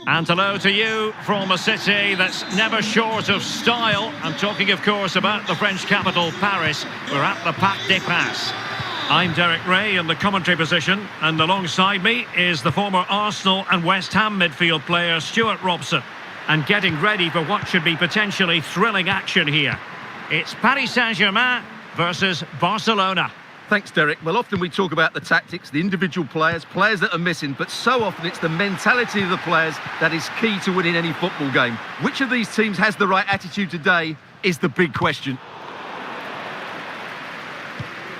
And hello to you from a city that's never short of style. I'm talking, of course, about the French capital, Paris. We're at the Parc des Princes. I'm Derek Ray in the commentary position, and alongside me is the former Arsenal and West Ham midfield player Stuart Robson. And getting ready for what should be potentially thrilling action here. It's Paris Saint-Germain versus Barcelona. Thanks, Derek. Well, often we talk about the tactics, the individual players that are missing, but so often it's the mentality of the players that is key to winning any football game. Which of these teams has the right attitude today is the big question.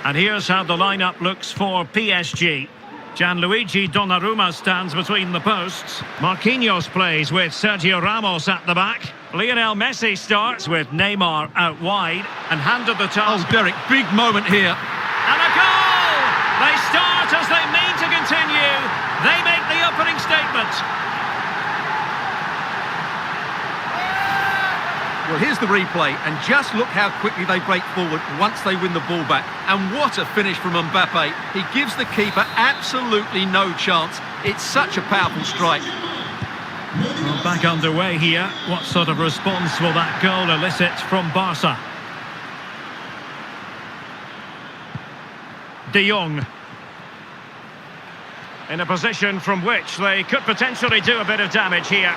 And here's how the lineup looks for PSG. Gianluigi Donnarumma stands between the posts. Marquinhos plays with Sergio Ramos at the back. Lionel Messi starts with Neymar out wide and handed the task. Oh, Derek, big moment here. And a goal! They start as they mean to continue. They make the opening statement. Well, here's the replay, and just look how quickly they break forward once they win the ball back. And what a finish from Mbappe. He gives the keeper absolutely no chance. It's such a powerful strike. Well, back underway here. What sort of response will that goal elicit from Barca? De Jong. In a position from which they could potentially do a bit of damage here.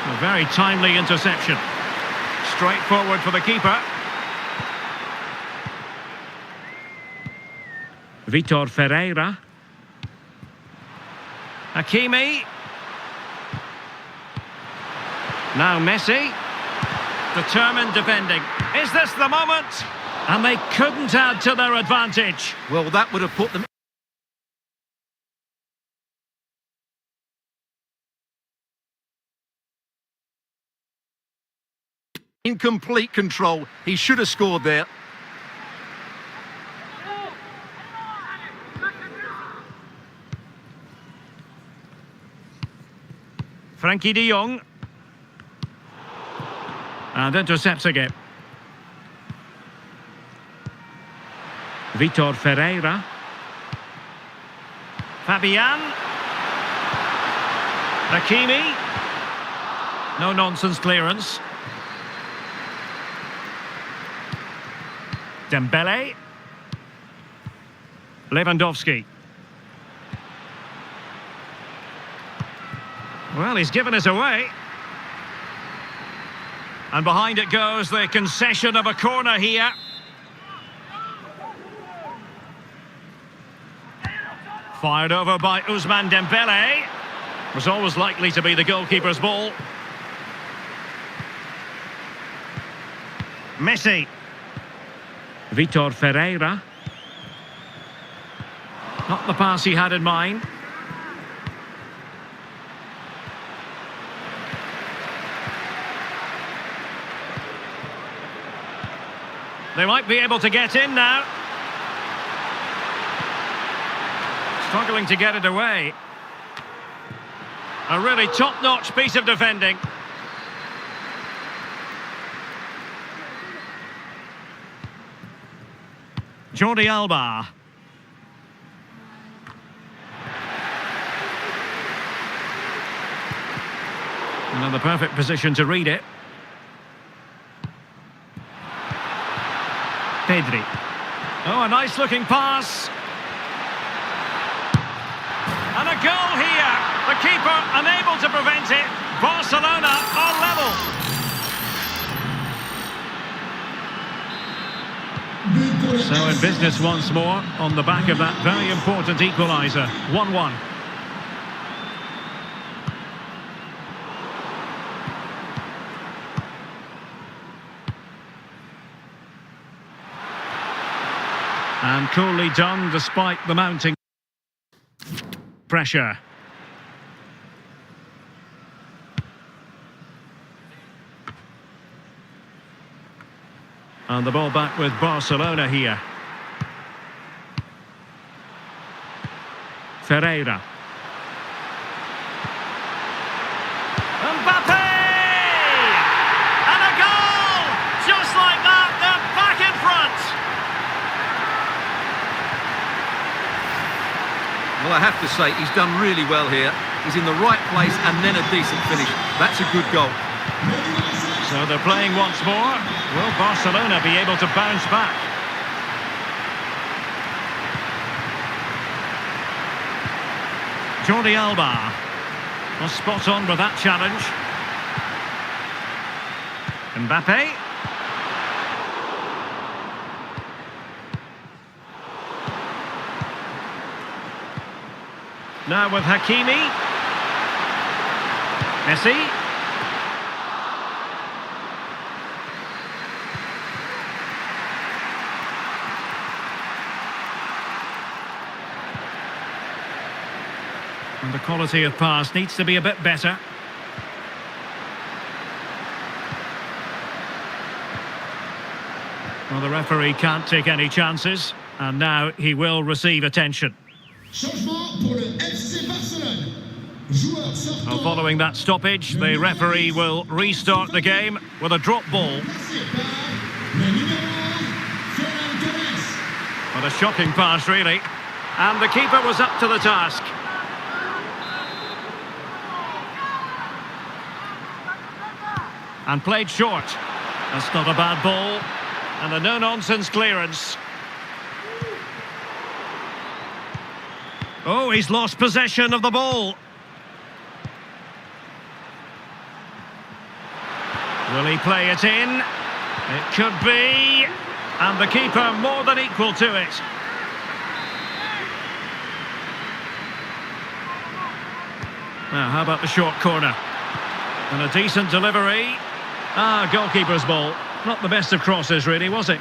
A very timely interception. Straight forward for the keeper. Vitor Ferreira. Hakimi. Now Messi. Determined defending. Is this the moment? And they couldn't add to their advantage. Well, that would have put them in complete control. He should have scored there. Frankie de Jong. And intercepts again. Vitor Ferreira. Fabian. Hakimi. No nonsense clearance. Dembele. Lewandowski. Well, he's given us away. And behind it goes the concession of a corner here. Fired over by Ousmane Dembele. Was always likely to be the goalkeeper's ball. Messi. Vitor Ferreira. Not the pass he had in mind. They might be able to get in now. Struggling to get it away. A really top-notch piece of defending. Jordi Alba. Another perfect position to read it. Pedri. Oh, a nice-looking pass. And a goal here. The keeper unable to prevent it. Barcelona are level. So in business once more on the back of that very important equaliser. 1-1. And coolly done despite the mounting pressure. And the ball back with Barcelona here. Ferreira. Mbappe! And a goal! Just like that, they're back in front. Well, I have to say, he's done really well here. He's in the right place and then a decent finish. That's a good goal. So they're playing once more. Will Barcelona be able to bounce back? Jordi Alba was spot on with that challenge. Mbappe. Now with Hakimi. Messi. And the quality of pass needs to be a bit better. Well, the referee can't take any chances, and now he will receive attention. Well, following that stoppage, the referee will restart the game with a drop ball. What a shocking pass, really. And the keeper was up to the task. And played short. That's not a bad ball. And a no-nonsense clearance. Oh, he's lost possession of the ball. Will he play it in? It could be. And the keeper more than equal to it. Now, how about the short corner? And a decent delivery. Goalkeeper's ball. Not the best of crosses, really, was it?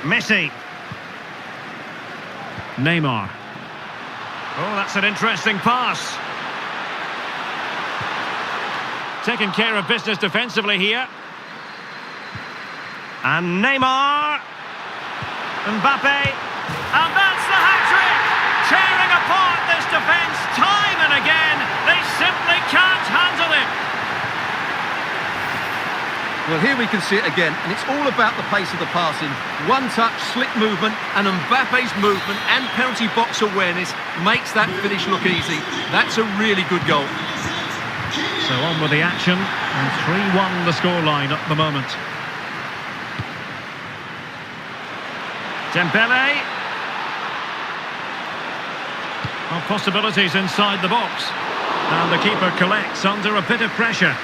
Messi. Neymar. Oh, that's an interesting pass. Taking care of business defensively here. And Neymar. Mbappe. And that's the hat-trick! Tearing apart this defence time and again. They simply can't handle it. Well, here we can see it again, and it's all about the pace of the passing. One touch, slick movement, and Mbappe's movement and penalty box awareness makes that finish look easy. That's a really good goal. So on with the action, and 3-1 the scoreline at the moment. Dembele. Well, possibilities inside the box. And the keeper collects under a bit of pressure.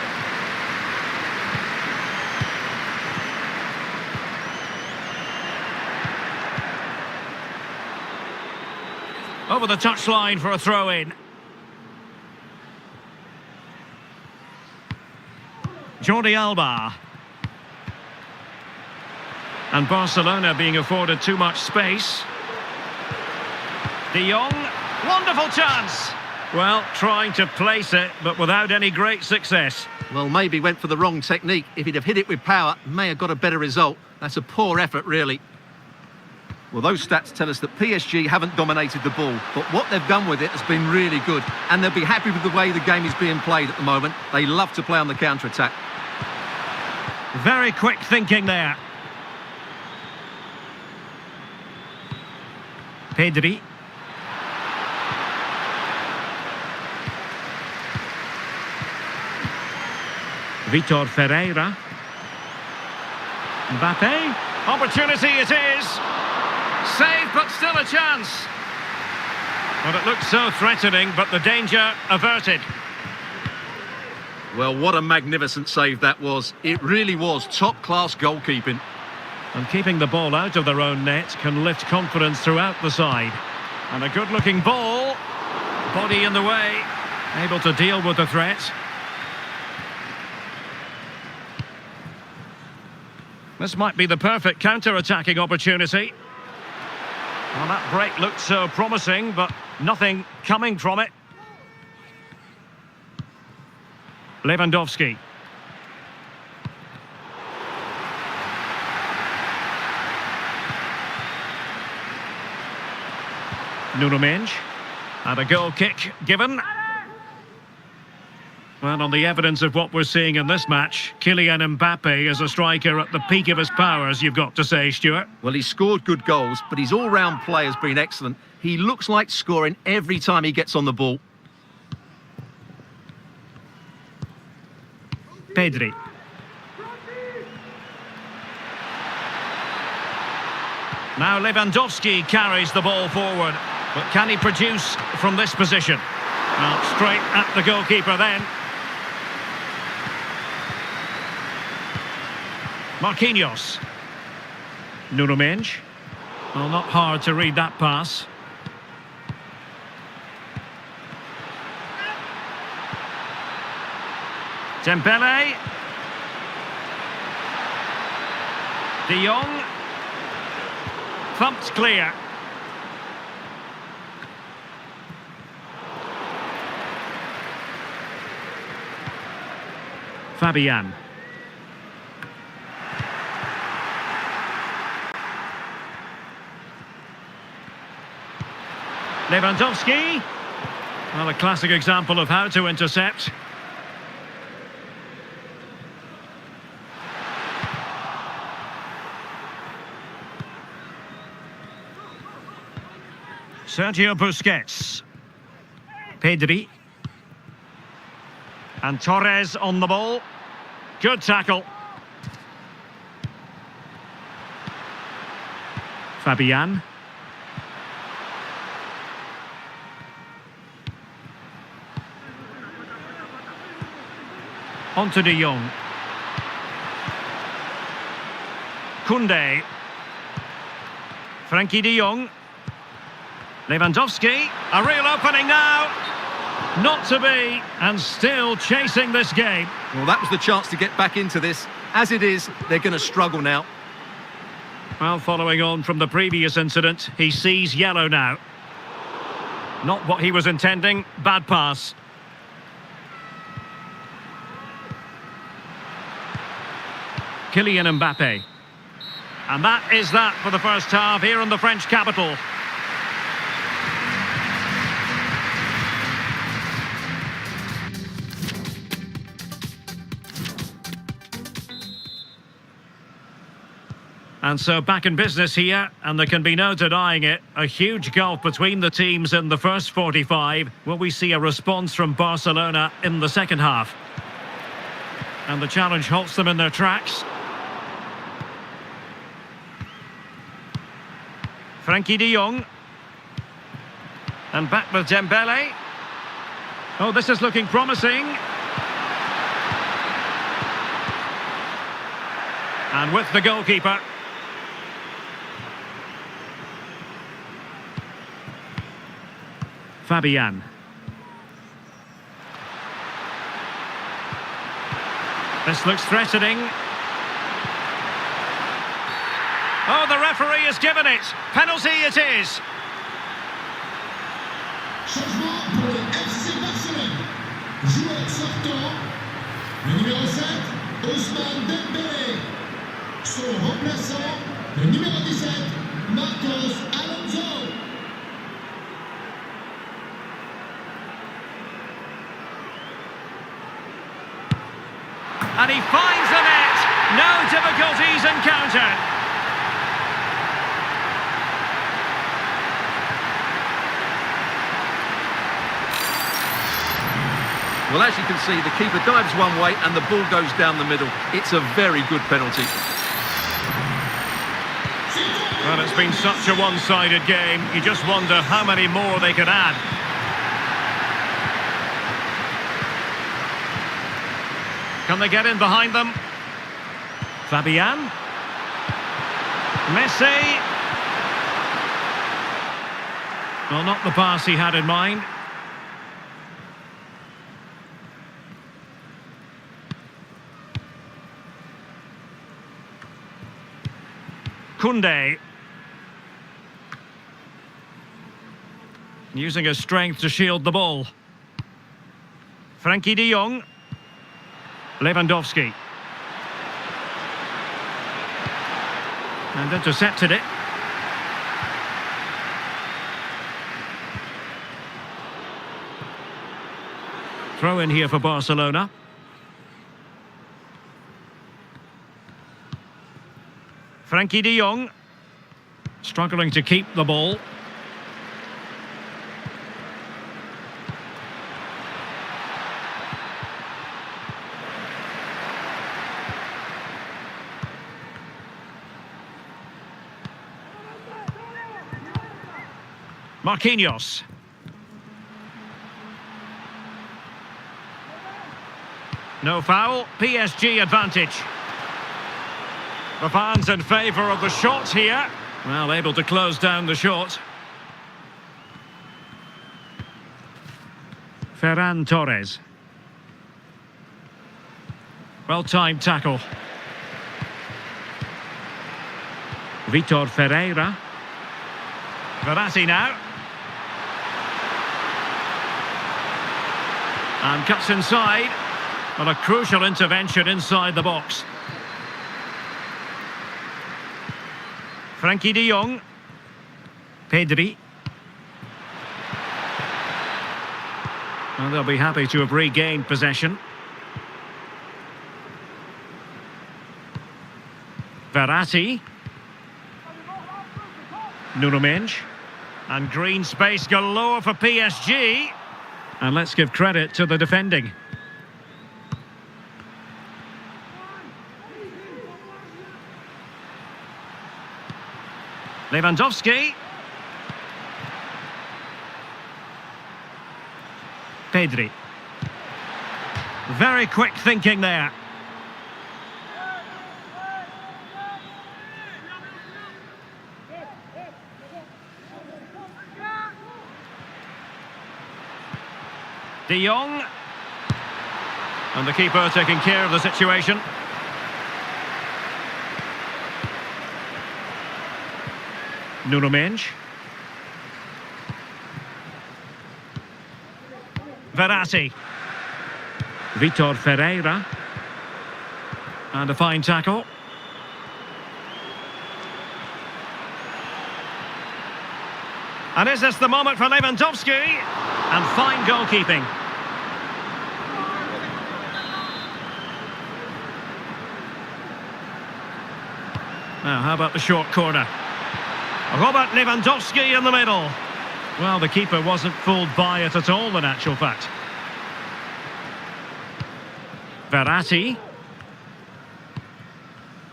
Over the touchline for a throw-in. Jordi Alba. And Barcelona being afforded too much space. De Jong. Wonderful chance. Well, trying to place it, but without any great success. Well, maybe went for the wrong technique. If he'd have hit it with power, may have got a better result. That's a poor effort, really. Well, those stats tell us that PSG haven't dominated the ball, but what they've done with it has been really good, and they'll be happy with the way the game is being played at the moment. They love to play on the counter-attack. Very quick thinking there. Pedri. Vitor Ferreira. Mbappe. Opportunity it is. Save, but still a chance. Well, it looked so threatening, but the danger averted. Well, what a magnificent save that was. It really was top-class goalkeeping. And keeping the ball out of their own net can lift confidence throughout the side. And a good-looking ball. Body in the way. Able to deal with the threat. This might be the perfect counter-attacking opportunity. Well, that break looked so promising, but nothing coming from it. Lewandowski. Nuno Mendes. And a goal kick given. Well, on the evidence of what we're seeing in this match, Kylian Mbappe is a striker at the peak of his powers, you've got to say, Stuart. Well, he's scored good goals, but his all-round play has been excellent. He looks like scoring every time he gets on the ball. Pedri. Now Lewandowski carries the ball forward, but can he produce from this position? Well, straight at the goalkeeper then. Marquinhos. Nuno Mendes. Well, not hard to read that pass. Dembele. De Jong. Thumped clear. Fabian. Lewandowski. Well, a classic example of how to intercept. Sergio Busquets. Pedri. And Torres on the ball. Good tackle. Fabian. On to De Jong. Koundé. Frankie De Jong. Lewandowski. A real opening now. Not to be, and still chasing this game. Well, that was the chance to get back into this. As it is, they're going to struggle now. Well, following on from the previous incident, he sees yellow now. Not what he was intending. Bad pass. Kylian Mbappe. And that is that for the first half here in the French capital. And so back in business here, and there can be no denying it. A huge gulf between the teams in the first 45. Will we see a response from Barcelona in the second half? And the challenge halts them in their tracks. Frankie de Jong. And back with Dembele. Oh, this is looking promising. And with the goalkeeper. Fabian. This looks threatening. Oh, the referee has given it. Penalty it is. Changement pour le FC Barcelone. Joueur sortant, le numéro 7, Ousmane Dembélé. Son remplaçant, le numéro 17, Marcos Alonso. And he finds the net. No difficulties encountered. Well, as you can see, the keeper dives one way and the ball goes down the middle. It's a very good penalty. Well, it's been such a one-sided game. You just wonder how many more they could add. Can they get in behind them? Fabian. Messi. Well, not the pass he had in mind. Koundé. Using his strength to shield the ball. Frankie de Jong. Lewandowski. And intercepted it. Throw in here for Barcelona. Frankie de Jong struggling to keep the ball. Marquinhos. No foul, PSG advantage. The fans in favour of the shot here. Well, able to close down the shot. Ferran Torres. Well-timed tackle. Vitor Ferreira. Verratti now. And cuts inside. Well, a crucial intervention inside the box. Frankie de Jong. Pedri. And they'll be happy to have regained possession. Verratti. Nuno Mendes. And green space galore for PSG. And let's give credit to the defending. Lewandowski. Pedri. Very quick thinking there. De Jong. And the keeper taking care of the situation. Nuno Mendes. Verratti. Vitor Ferreira. And a fine tackle. And is this the moment for Lewandowski? And fine goalkeeping. Now, how about the short corner? Robert Lewandowski in the middle. Well, the keeper wasn't fooled by it at all, in actual fact. Verratti.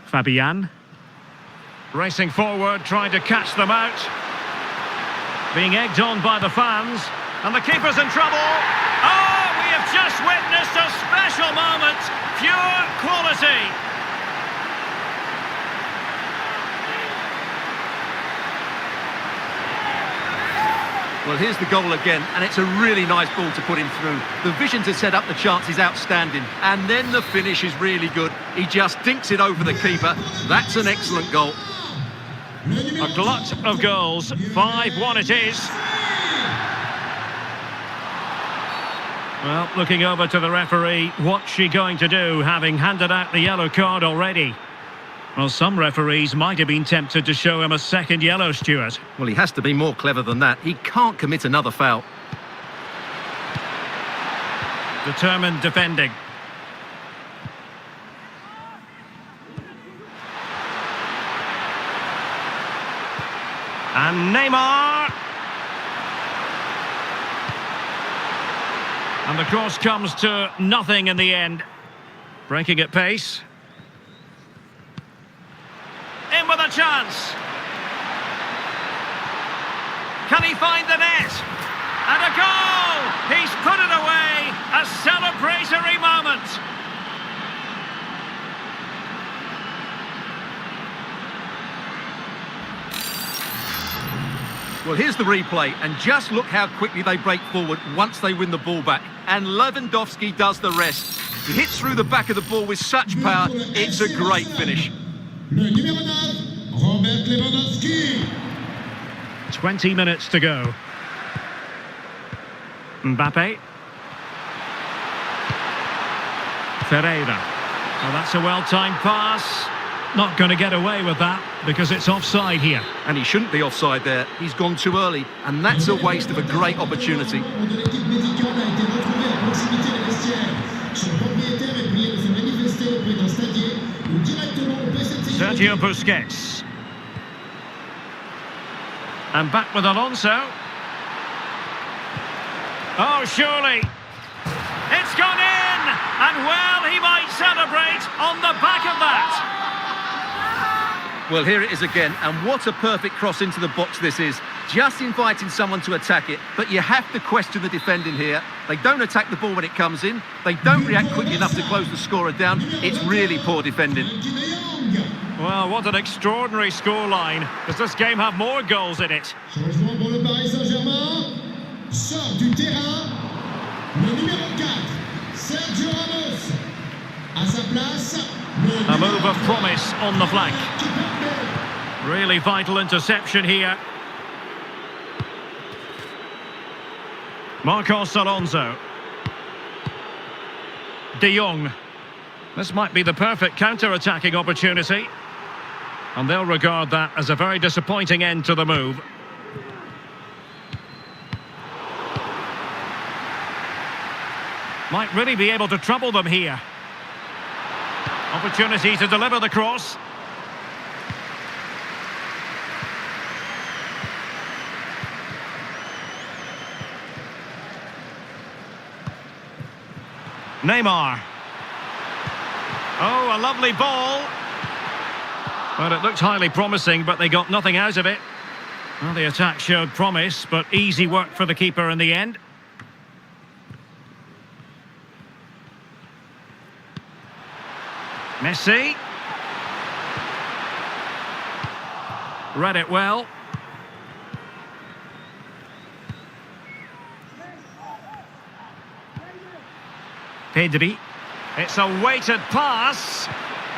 Fabian. Racing forward, trying to catch them out. Being egged on by the fans. And the keeper's in trouble. Oh, we have just witnessed a special moment. Pure quality. Well, here's the goal again, and it's a really nice ball to put him through. The vision to set up the chance is outstanding, and then the finish is really good. He just dinks it over the keeper. That's an excellent goal. A glut of goals. 5-1 it is. Well, looking over to the referee, what's she going to do, having handed out the yellow card already? Well, some referees might have been tempted to show him a second yellow, Stuart. Well, he has to be more clever than that. He can't commit another foul. Determined defending. And Neymar. And the cross comes to nothing in the end. Breaking at pace. In with a chance. Can he find the net? And a goal! He's put it away. A celebratory moment. Well, here's the replay, and just look how quickly they break forward once they win the ball back. And Lewandowski does the rest. He hits through the back of the ball with such power. It's a great finish. Le numéro 9, Robert Lewandowski. 20 minutes to go. Mbappe. Ferreira. Well, that's a well-timed pass. Not going to get away with that because it's offside here. And he shouldn't be offside there. He's gone too early, and that's a waste of a great opportunity. De l'équipe médicale a été retrouvé à proximité des vestiaire. Son propriétaire est prié de se manifester auprès d'un stadier ou directement au PC de sécurité. Sergio Busquets. And back with Alonso. Oh, surely. It's gone in! And well, he might celebrate on the back of that. Well, here it is again, and what a perfect cross into the box this is. Just inviting someone to attack it, but you have to question the defending here. They don't attack the ball when it comes in. They don't react quickly enough to close the scorer down. It's really poor defending. Well, what an extraordinary scoreline. Does this game have more goals in it? Changement pour le Paris Saint-Germain. Sort du terrain. Le numéro 4, Sergio Ramos. À sa place, A move of promise on the flank. Really vital interception here. Marcos Alonso. De Jong. This might be the perfect counter-attacking opportunity. And they'll regard that as a very disappointing end to the move. Might really be able to trouble them here. Opportunity to deliver the cross. Neymar. Oh, a lovely ball. Well, it looked highly promising, but they got nothing out of it. Well, the attack showed promise, but easy work for the keeper in the end. Messi. Read it well. Pedri. It's a weighted pass.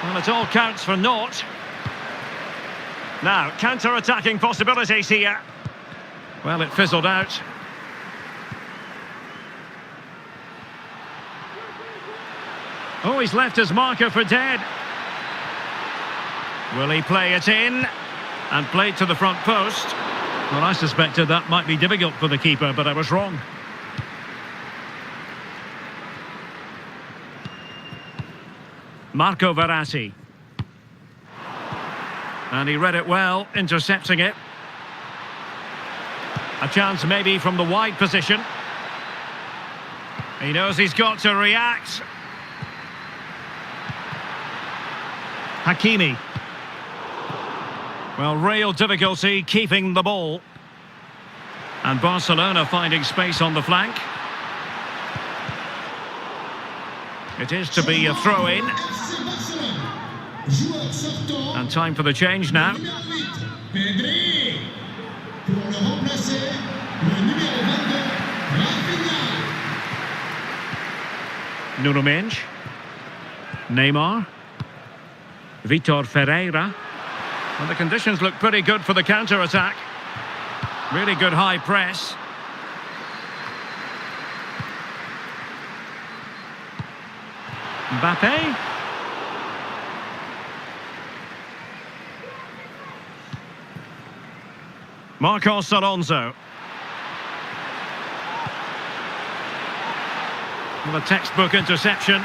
Well, it all counts for naught. Now, counter-attacking possibilities here. Well, it fizzled out. Oh, he's left his marker for dead. Will he play it in? And played to the front post. Well, I suspected that might be difficult for the keeper, but I was wrong. Marco Verratti. And he read it well, intercepting it. A chance maybe from the wide position. He knows he's got to react. Hakimi. Well, real difficulty keeping the ball. And Barcelona finding space on the flank. It is to be a throw-in. And time for the change now. Nuno Mendes. Neymar. Vitor Ferreira. Well, the conditions look pretty good for the counter-attack. Really good high press. Mbappe. Marcos Alonso. Well, a textbook interception.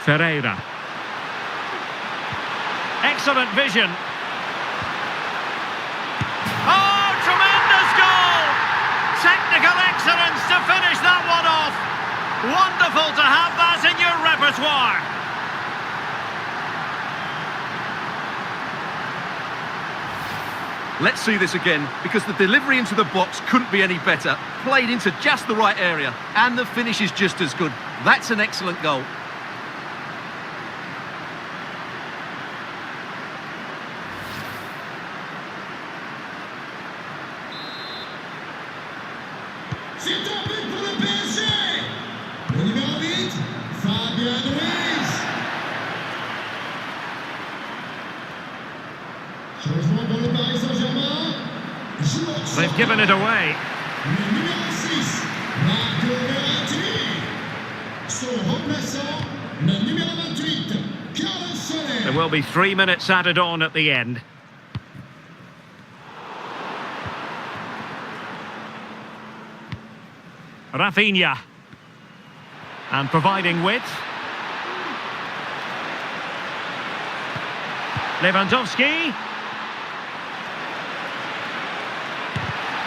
Ferreira. Excellent vision. Oh, tremendous goal! Technical excellence to finish that one off. Wonderful to have that in your repertoire. Let's see this again, because the delivery into the box couldn't be any better. Played into just the right area, and the finish is just as good. That's an excellent goal. C'est un but pour le PSG. Le numéro 8, Fabien Ruiz. Changement pour le Paris Saint-Germain. They've given it away. Le numéro 6, Marco Verratti. Son remplaçant, le numéro 28, Carlos Soler. There will be 3 minutes added on at the end. Rafinha. And providing width. Lewandowski.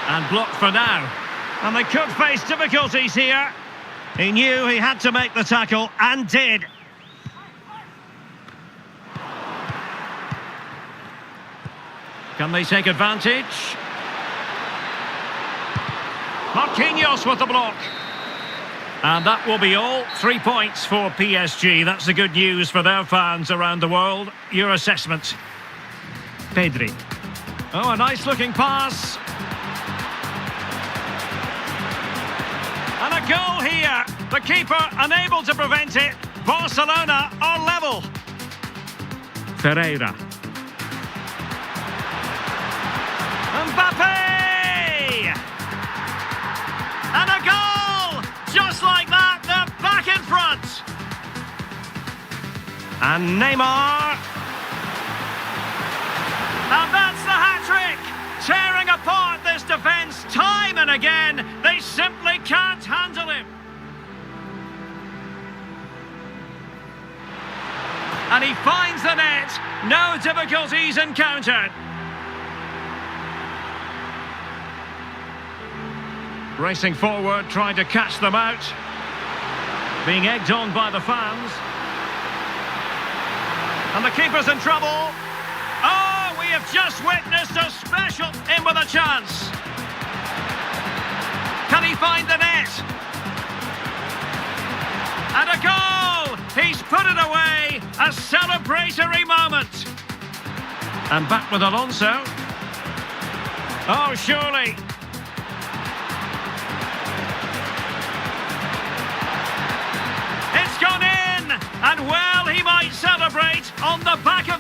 And blocked for now. And they could face difficulties here. He knew he had to make the tackle, and did. Can they take advantage? Marquinhos with the block. And that will be all. 3 points for PSG. That's the good news for their fans around the world. Your assessment? Pedri. Oh, a nice looking pass. And a goal here. The keeper unable to prevent it. Barcelona are level. Ferreira. Mbappe! And a goal! Just like that, they're back in front. And Neymar. And that's the hat-trick. Tearing apart this defence time and again. They simply can't handle him. And he finds the net. No difficulties encountered. Racing forward, trying to catch them out. Being egged on by the fans. And the keeper's in trouble. Oh, we have just witnessed a special in with a chance. Can he find the net? And a goal! He's put it away. A celebratory moment. And back with Alonso. Oh, surely. It's gone in, and well, he might celebrate on the back of